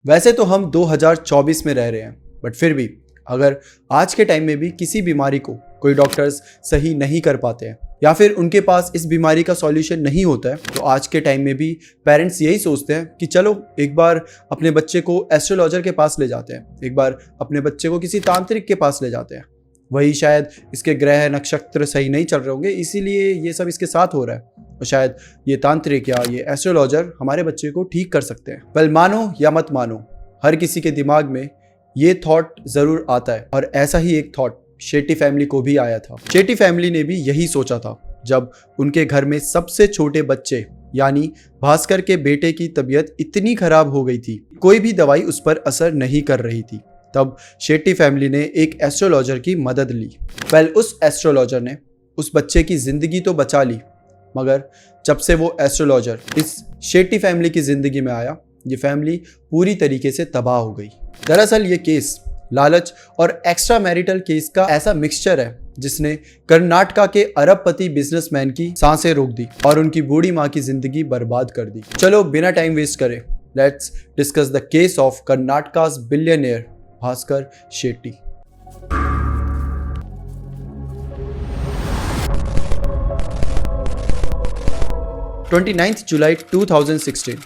वैसे तो हम 2024 में रह रहे हैं, बट फिर भी अगर आज के टाइम में भी किसी बीमारी को कोई डॉक्टर्स सही नहीं कर पाते हैं या फिर उनके पास इस बीमारी का सॉल्यूशन नहीं होता है, तो आज के टाइम में भी पेरेंट्स यही सोचते हैं कि चलो एक बार अपने बच्चे को एस्ट्रोलॉजर के पास ले जाते हैं, एक बार अपने बच्चे को किसी तांत्रिक के पास ले जाते हैं। वही शायद इसके ग्रह नक्षत्र सही नहीं चल रहे होंगे, इसीलिए ये सब इसके साथ हो रहा है, और शायद ये तांत्रिक या ये एस्ट्रोलॉजर हमारे बच्चे को ठीक कर सकते हैं। वेल, मानो या मत मानो, हर किसी के दिमाग में ये थॉट जरूर आता है, और ऐसा ही एक थॉट शेट्टी फैमिली को भी आया था। शेट्टी फैमिली ने भी यही सोचा था जब उनके घर में सबसे छोटे बच्चे यानी भास्कर के बेटे की तबीयत इतनी खराब हो गई थी, कोई भी दवाई उस पर असर नहीं कर रही थी। तब शेट्टी फैमिली ने एक एस्ट्रोलॉजर की मदद ली। वेल, उस एस्ट्रोलॉजर ने उस बच्चे की जिंदगी तो बचा ली, मगर जब से वो एस्ट्रोलॉजर इस शेट्टी फैमिली की जिंदगी में आया, ये फैमिली पूरी तरीके से तबाह हो गई। दरअसल ये केस लालच और एक्स्ट्रा मैरिटल केस का ऐसा मिक्सचर है जिसने कर्नाटका के अरबपति बिजनेसमैन की सांसें रोक दी और उनकी बूढ़ी माँ की जिंदगी बर्बाद कर दी। चलो बिना टाइम वेस्ट करे, let's discuss the case of Karnataka's billionaire Bhaskar Shetty. जुलाई 2016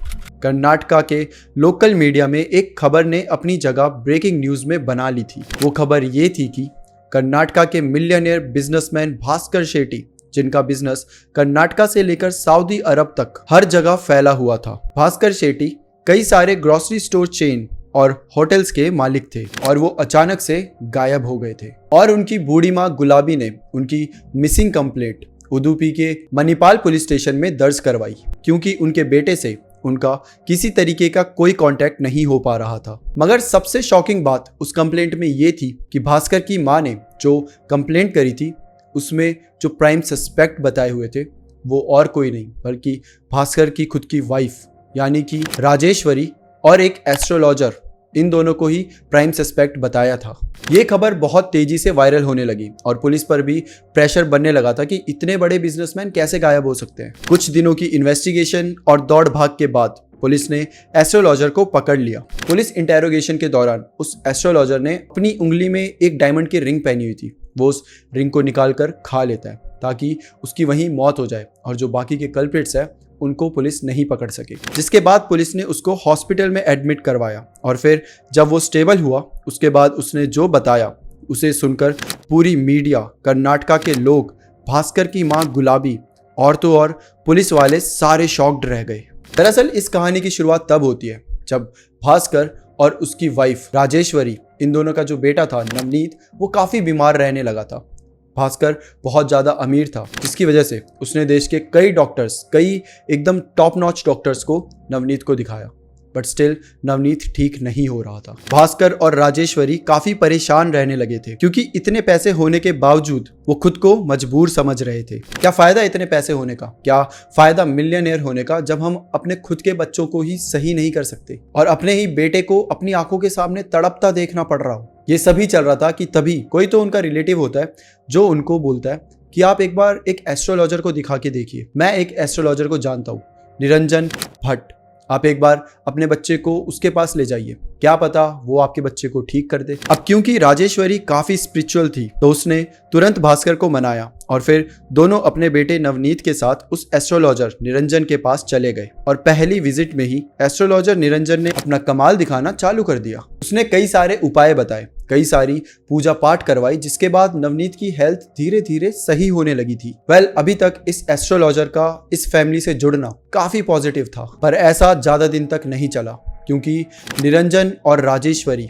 कर्नाटका के लोकल मीडिया में एक खबर ने अपनी जगह ब्रेकिंग न्यूज में बना ली थी। वो खबर ये थी कि कर्नाटका के मिलियनियर बिजनेसमैन भास्कर शेट्टी, जिनका बिजनेस कर्नाटका से लेकर सऊदी अरब तक हर जगह फैला हुआ था। भास्कर शेट्टी कई सारे ग्रोसरी स्टोर चेन और होटल्स के मालिक थे, और वो अचानक से गायब हो गए थे। और उनकी बूढ़ी माँ गुलाबी ने उनकी मिसिंग कंप्लेंट उडुपी के मणिपाल पुलिस स्टेशन में दर्ज करवाई, क्योंकि उनके बेटे से उनका किसी तरीके का कोई कांटेक्ट नहीं हो पा रहा था। मगर सबसे शॉकिंग बात उस कंप्लेंट में ये थी कि भास्कर की मां ने जो कंप्लेंट करी थी, उसमें जो प्राइम सस्पेक्ट बताए हुए थे वो और कोई नहीं बल्कि भास्कर की खुद की वाइफ यानी कि राजेश्वरी और एक एस्ट्रोलॉजर, इन दोनों को ही प्राइम सस्पेक्ट बताया था। ये खबर बहुत तेजी से वायरल होने लगी और पुलिस पर भी प्रेशर बनने लगा था कि इतने बड़े बिजनेसमैन कैसे गायब हो सकते हैं। कुछ दिनों की इन्वेस्टिगेशन और दौड़ भाग के बाद पुलिस ने एस्ट्रोलॉजर को पकड़ लिया। पुलिस इंटेरोगेशन के दौरान उस एस्ट्रोलॉजर ने अपनी उंगली में एक डायमंड की रिंग पहनी हुई थी। वो उस रिंग को निकाल कर खा लेता है ताकि उसकी वहीं मौत हो जाए, और जो बाकी के कल्प्रिट्स है उनको पुलिस नहीं पकड़ सके। जिसके बाद पुलिस ने उसको हॉस्पिटल में एडमिट करवाया, और फिर जब वो स्टेबल हुआ उसके बाद उसने जो बताया उसे सुनकर पूरी मीडिया, कर्नाटका के लोग, भास्कर की मां गुलाबी और तो और पुलिस वाले सारे शॉक्ड रह गए। दरअसल इस कहानी की शुरुआत तब होती है जब भास्कर और उसकी वाइफ राजेश्वरी, इन दोनों का जो बेटा था नवनीत, वो काफ़ी बीमार रहने लगा था। भास्कर बहुत ज़्यादा अमीर था, जिसकी वजह से उसने देश के कई डॉक्टर्स, कई एकदम टॉप नॉच डॉक्टर्स को नवनीत को दिखाया, बट स्टिल नवनीत ठीक नहीं हो रहा था। भास्कर और राजेश्वरी काफ़ी परेशान रहने लगे थे, क्योंकि इतने पैसे होने के बावजूद वो खुद को मजबूर समझ रहे थे। क्या फ़ायदा इतने पैसे होने का, क्या फ़ायदा मिलियनेयर होने का, जब हम अपने खुद के बच्चों को ही सही नहीं कर सकते और अपने ही बेटे को अपनी आंखों के सामने तड़पता देखना पड़ रहा हो। ये सभी चल रहा था कि तभी कोई तो उनका रिलेटिव होता है जो उनको बोलता है कि आप एक बार एक एस्ट्रोलॉजर को दिखा के देखिए। मैं एक एस्ट्रोलॉजर को जानता हूँ, निरंजन भट्ट, आप एक बार अपने बच्चे को उसके पास ले जाइए, क्या पता वो आपके बच्चे को ठीक कर दे। अब क्योंकि राजेश्वरी काफी स्पिरिचुअल थी, तो उसने तुरंत भास्कर को मनाया और फिर दोनों अपने बेटे नवनीत के साथ उस एस्ट्रोलॉजर निरंजन के पास चले गए। और पहली विजिट में ही एस्ट्रोलॉजर निरंजन ने अपना कमाल दिखाना चालू कर दिया। उसने कई सारे उपाय बताए, कई सारी पूजा पाठ करवाई, जिसके बाद नवनीत की हेल्थ धीरे धीरे सही होने लगी थी। वेल, अभी तक इस एस्ट्रोलॉजर का इस फैमिली से जुड़ना काफी पॉजिटिव था, पर ऐसा ज्यादा दिन तक नहीं चला, क्योंकि निरंजन और राजेश्वरी,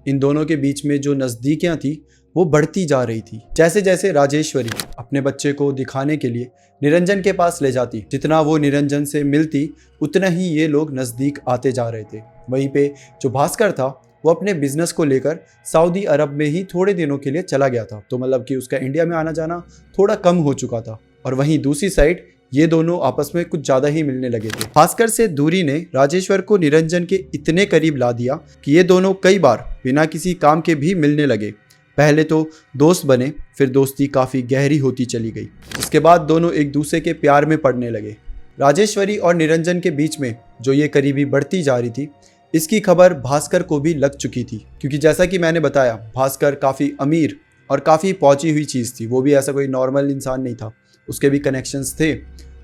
इन दोनों के बीच में जो नजदीकियां थी वो बढ़ती जा रही थी। जैसे जैसे राजेश्वरी अपने बच्चे को दिखाने के लिए निरंजन के पास ले जाती, जितना वो निरंजन से मिलती उतना ही ये लोग नजदीक आते जा रहे थे। वहीं पे जो भास्कर था वो अपने बिजनेस को लेकर सऊदी अरब में ही थोड़े दिनों के लिए चला गया था, तो मतलब कि उसका इंडिया में आना जाना थोड़ा कम हो चुका था। और वहीं दूसरी साइड ये दोनों आपस में कुछ ज्यादा ही मिलने लगे थे। भास्कर से दूरी ने राजेश्वर को निरंजन के इतने करीब ला दिया कि ये दोनों कई बार बिना किसी काम के भी मिलने लगे। पहले तो दोस्त बने, फिर दोस्ती काफ़ी गहरी होती चली गई, जिसके बाद दोनों एक दूसरे के प्यार में पड़ने लगे। राजेश्वरी और निरंजन के बीच में जो ये करीबी बढ़ती जा रही थी, इसकी खबर भास्कर को भी लग चुकी थी, क्योंकि जैसा कि मैंने बताया भास्कर काफ़ी अमीर और काफ़ी पहुंची हुई चीज़ थी। वो भी ऐसा कोई नॉर्मल इंसान नहीं था, उसके भी कनेक्शंस थे।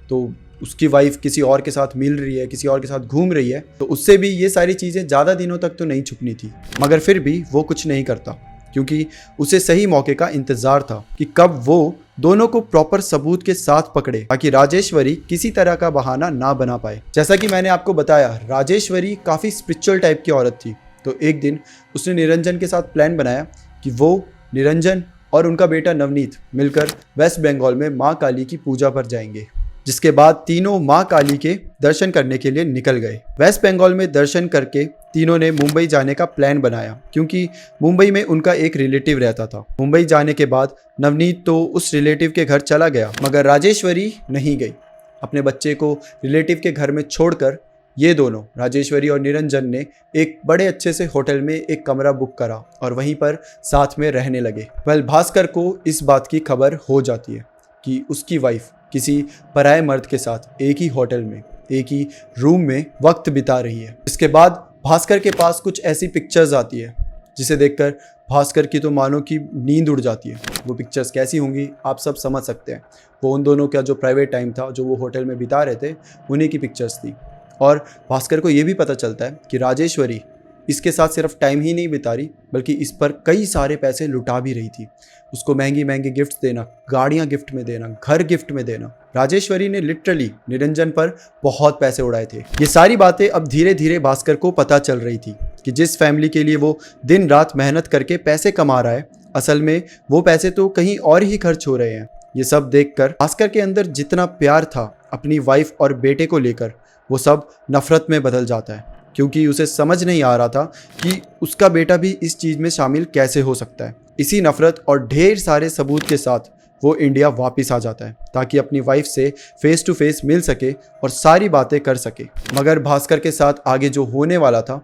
तो उसकी वाइफ किसी और के साथ मिल रही है, किसी और के साथ घूम रही है, तो उससे भी ये सारी चीज़ें ज़्यादा दिनों तक तो नहीं छुपनी थी। मगर फिर भी वो कुछ नहीं करता, क्योंकि उसे सही मौके का इंतज़ार था कि कब वो दोनों को प्रॉपर सबूत के साथ पकड़े, ताकि राजेश्वरी किसी तरह का बहाना ना बना पाए। जैसा कि मैंने आपको बताया, राजेश्वरी काफ़ी स्पिरिचुअल टाइप की औरत थी। तो एक दिन उसने निरंजन के साथ प्लान बनाया कि वो, निरंजन और उनका बेटा नवनीत मिलकर वेस्ट बंगाल में माँ काली की पूजा पर जाएंगे, जिसके बाद तीनों माँ काली के दर्शन करने के लिए निकल गए। वेस्ट बंगाल में दर्शन करके तीनों ने मुंबई जाने का प्लान बनाया, क्योंकि मुंबई में उनका एक रिलेटिव रहता था। मुंबई जाने के बाद नवनीत तो उस रिलेटिव के घर चला गया, मगर राजेश्वरी नहीं गई। अपने बच्चे को रिलेटिव के घर में छोड़कर ये दोनों, राजेश्वरी और निरंजन, ने एक बड़े अच्छे से होटल में एक कमरा बुक करा और वहीं पर साथ में रहने लगे। भास्कर को इस बात की खबर हो जाती है कि उसकी वाइफ किसी पराये मर्द के साथ एक ही होटल में, एक ही रूम में वक्त बिता रही है। इसके बाद भास्कर के पास कुछ ऐसी पिक्चर्स आती है जिसे देखकर भास्कर की तो मानो कि नींद उड़ जाती है। वो पिक्चर्स कैसी होंगी आप सब समझ सकते हैं। वो उन दोनों का जो प्राइवेट टाइम था, जो वो होटल में बिता रहे थे, उन्हीं की पिक्चर्स थी। और भास्कर को ये भी पता चलता है कि राजेश्वरी इसके साथ सिर्फ टाइम ही नहीं बिता रही, बल्कि इस पर कई सारे पैसे लुटा भी रही थी। उसको महंगी महंगी गिफ्ट्स देना, गाड़ियां गिफ्ट में देना, घर गिफ्ट में देना। राजेश्वरी ने लिटरली निरंजन पर बहुत पैसे उड़ाए थे। ये सारी बातें अब धीरे धीरे भास्कर को पता चल रही थी कि जिस फैमिली के लिए वो दिन रात मेहनत करके पैसे कमा रहा है, असल में वो पैसे तो कहीं और ही खर्च हो रहे हैं। ये सब देखकर भास्कर के अंदर जितना प्यार था अपनी वाइफ और बेटे को लेकर, वो सब नफरत में बदल जाता है, क्योंकि उसे समझ नहीं आ रहा था कि उसका बेटा भी इस चीज़ में शामिल कैसे हो सकता है। इसी नफरत और ढेर सारे सबूत के साथ वो इंडिया वापस आ जाता है, ताकि अपनी वाइफ से फेस टू फेस मिल सके और सारी बातें कर सके। मगर भास्कर के साथ आगे जो होने वाला था,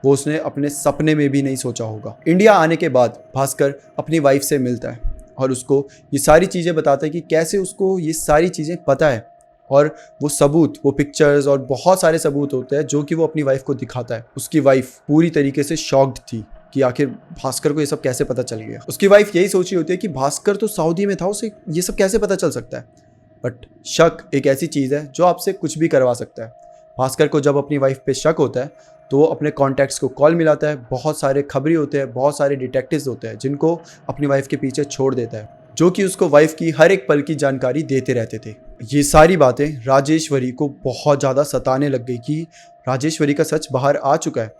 वो उसने अपने सपने में भी नहीं सोचा होगा। इंडिया आने के बाद भास्कर अपनी वाइफ से मिलता है और उसको ये सारी चीज़ें बताता है कि कैसे उसको ये सारी चीज़ें पता है। और वो सबूत, वो पिक्चर्स और बहुत सारे सबूत होते हैं जो कि वो अपनी वाइफ को दिखाता है। उसकी वाइफ पूरी तरीके से शॉक्ड थी कि आखिर भास्कर को ये सब कैसे पता चल गया। उसकी वाइफ यही सोच रही होती है कि भास्कर तो सऊदी में था, उसे ये सब कैसे पता चल सकता है। बट शक एक ऐसी चीज़ है जो आपसे कुछ भी करवा सकता है। भास्कर को जब अपनी वाइफ पे शक होता है तो वो अपने कॉन्टैक्ट्स को कॉल मिलाता है। बहुत सारे खबरी होते हैं, बहुत सारे डिटेक्टिव्स होते हैं जिनको अपनी वाइफ के पीछे छोड़ देता है, जो कि उसको वाइफ की हर एक पल की जानकारी देते रहते थे। ये सारी बातें राजेश्वरी को बहुत ज़्यादा सताने लग गई कि राजेश्वरी का सच बाहर आ चुका है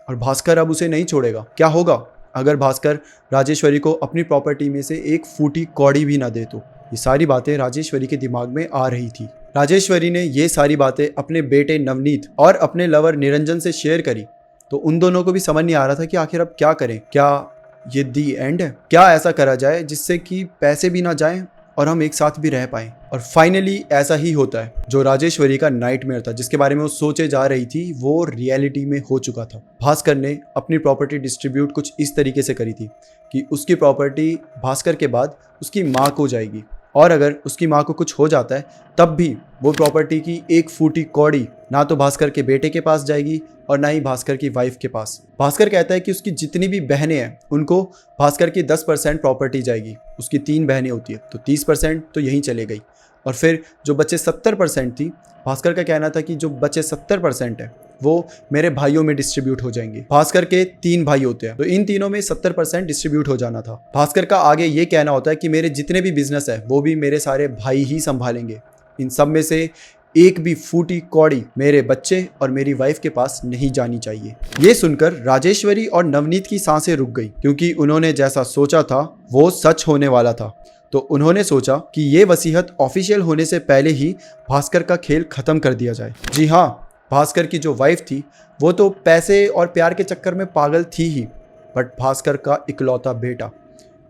और भास्कर अब उसे नहीं छोड़ेगा। क्या होगा अगर भास्कर राजेश्वरी को अपनी प्रॉपर्टी में से एक फूटी कौड़ी भी ना दे तो? ये सारी बातें राजेश्वरी के दिमाग में आ रही थी। राजेश्वरी ने ये सारी बातें अपने बेटे नवनीत और अपने लवर निरंजन से शेयर करी, तो उन दोनों को भी समझ नहीं आ रहा था कि आखिर अब क्या करें। क्या ये दी एंड है? क्या ऐसा करा जाए जिससे कि पैसे भी ना जाएं और हम एक साथ भी रह पाएं? और फाइनली ऐसा ही होता है। जो राजेश्वरी का नाइटमेयर था, जिसके बारे में वो सोचे जा रही थी, वो रियलिटी में हो चुका था। भास्कर ने अपनी प्रॉपर्टी डिस्ट्रीब्यूट कुछ इस तरीके से करी थी कि उसकी प्रॉपर्टी भास्कर के बाद उसकी माँ को जाएगी, और अगर उसकी माँ को कुछ हो जाता है तब भी वो प्रॉपर्टी की एक फूटी कौड़ी ना तो भास्कर के बेटे के पास जाएगी और ना ही भास्कर की वाइफ के पास। भास्कर कहता है कि उसकी जितनी भी बहनें हैं उनको भास्कर की 10% प्रॉपर्टी जाएगी। उसकी 3 बहनें होती है तो 30% तो यहीं चले गई, और फिर जो बचे 70% थी, भास्कर का कहना था कि जो बचे 70% है वो मेरे भाइयों में डिस्ट्रीब्यूट हो जाएंगे। भास्कर के 3 भाई होते हैं तो इन तीनों में 70% डिस्ट्रीब्यूट हो जाना था। भास्कर का आगे ये कहना होता है कि मेरे जितने भी बिजनेस है वो भी मेरे सारे भाई ही संभालेंगे। इन सब में से एक भी फूटी कौड़ी मेरे बच्चे और मेरी वाइफ के पास नहीं जानी चाहिए। ये सुनकर राजेश्वरी और नवनीत की सांसें रुक गई, क्योंकि उन्होंने जैसा सोचा था वो सच होने वाला था। तो उन्होंने सोचा कि ये वसीयत ऑफिशियल होने से पहले ही भास्कर का खेल खत्म कर दिया जाए। जी हाँ, भास्कर की जो वाइफ थी वो तो पैसे और प्यार के चक्कर में पागल थी ही, बट भास्कर का इकलौता बेटा,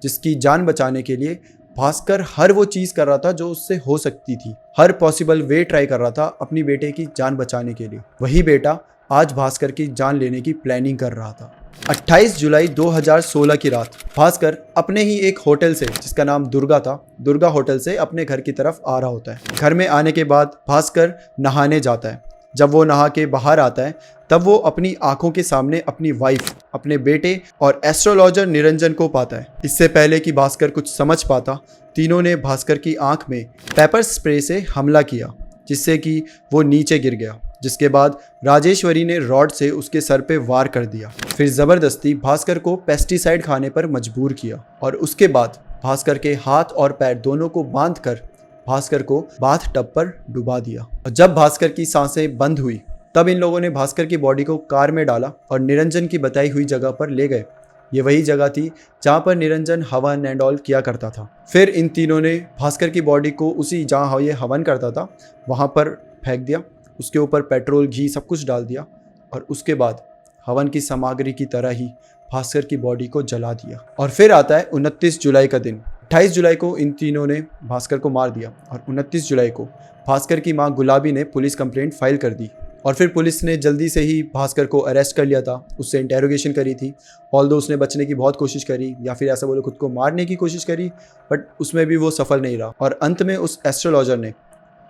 जिसकी जान बचाने के लिए भास्कर हर वो चीज़ कर रहा था जो उससे हो सकती थी, हर पॉसिबल वे ट्राई कर रहा था अपनी बेटे की जान बचाने के लिए, वही बेटा आज भास्कर की जान लेने की प्लानिंग कर रहा था। 28 जुलाई 2016 की रात भास्कर अपने ही एक होटल से, जिसका नाम दुर्गा था, दुर्गा होटल से अपने घर की तरफ आ रहा होता है। घर में आने के बाद भास्कर नहाने जाता है। जब वो नहा के बाहर आता है तब वो अपनी आंखों के सामने अपनी वाइफ, अपने बेटे और एस्ट्रोलॉजर निरंजन को पाता है। इससे पहले कि भास्कर कुछ समझ पाता, तीनों ने भास्कर की आंख में पेपर स्प्रे से हमला किया, जिससे कि वो नीचे गिर गया। जिसके बाद राजेश्वरी ने रॉड से उसके सर पे वार कर दिया, फिर जबरदस्ती भास्कर को पेस्टिसाइड खाने पर मजबूर किया और उसके बाद भास्कर के हाथ और पैर दोनों को बांधकर भास्कर को बाथ टब पर डुबा दिया। और जब भास्कर की सांसें बंद हुई तब इन लोगों ने भास्कर की बॉडी को कार में डाला और निरंजन की बताई हुई जगह पर ले गए। ये वही जगह थी जहाँ पर निरंजन हवन एंड ऑल किया करता था। फिर इन तीनों ने भास्कर की बॉडी को उसी जहाँ ये हवन करता था वहाँ पर फेंक दिया, उसके ऊपर पेट्रोल, घी सब कुछ डाल दिया और उसके बाद हवन की सामग्री की तरह ही भास्कर की बॉडी को जला दिया। और फिर आता है 29 जुलाई का दिन। 28 जुलाई को इन तीनों ने भास्कर को मार दिया और 29 जुलाई को भास्कर की मां गुलाबी ने पुलिस कंप्लेंट फाइल कर दी और फिर पुलिस ने जल्दी से ही भास्कर को अरेस्ट कर लिया था। उससे इंटेरोगेशन करी थी। ऑल्दो उसने बचने की बहुत कोशिश करी, या फिर ऐसा बोलो खुद को मारने की कोशिश करी, बट उसमें भी वो सफल नहीं रहा और अंत में उस एस्ट्रोलॉजर ने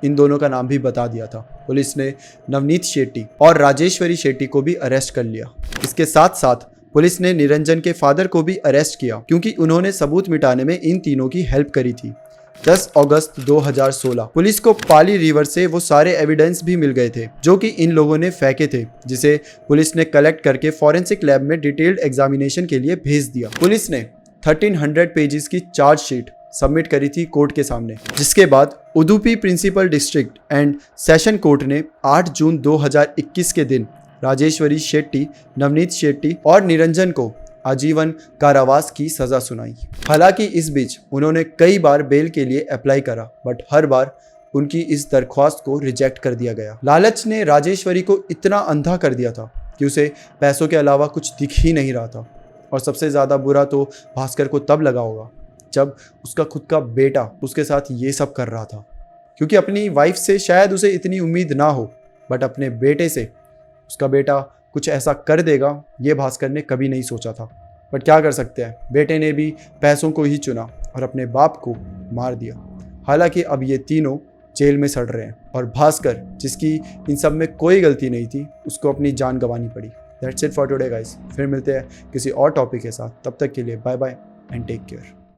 इन दोनों का नाम भी बता दिया था। पुलिस ने नवनीत शेट्टी और राजेश्वरी शेट्टी को भी अरेस्ट कर लिया। इसके साथ साथ पुलिस ने निरंजन के फादर को भी अरेस्ट किया क्योंकि उन्होंने सबूत मिटाने में इन तीनों की हेल्प करी थी। 10 अगस्त 2016 पुलिस को पाली रिवर से वो सारे एविडेंस भी मिल गए थे जो कि इन लोगों ने फेंके थे, जिसे पुलिस ने कलेक्ट करके फॉरेंसिक लैब में डिटेल्ड एग्जामिनेशन के लिए भेज दिया। पुलिस ने 1300 पेजेस की चार्जशीट सबमिट करी थी कोर्ट के सामने, जिसके बाद Udupi principal district and session court ने 8 जून 2021 के दिन राजेश्वरी शेट्टी, नवनीत शेट्टी और निरंजन को आजीवन कारावास की सजा सुनाई। हालांकि इस बीच उन्होंने कई बार बेल के लिए अप्लाई करा, बट हर बार उनकी इस दरख्वास्त को रिजेक्ट कर दिया गया। लालच ने राजेश्वरी को इतना अंधा कर दिया था कि उसे पैसों के अलावा कुछ दिख ही नहीं रहा था। और सबसे ज़्यादा बुरा तो भास्कर को तब लगा होगा जब उसका खुद का बेटा उसके साथ ये सब कर रहा था, क्योंकि अपनी वाइफ से शायद उसे इतनी उम्मीद ना हो, बट अपने बेटे से उसका बेटा कुछ ऐसा कर देगा ये भास्कर ने कभी नहीं सोचा था। बट क्या कर सकते हैं, बेटे ने भी पैसों को ही चुना और अपने बाप को मार दिया। हालांकि अब ये तीनों जेल में सड़ रहे हैं और भास्कर, जिसकी इन सब में कोई गलती नहीं थी, उसको अपनी जान गंवानी पड़ी। That's it for today guys. फिर मिलते हैं किसी और टॉपिक के साथ। तब तक के लिए bye bye and take care.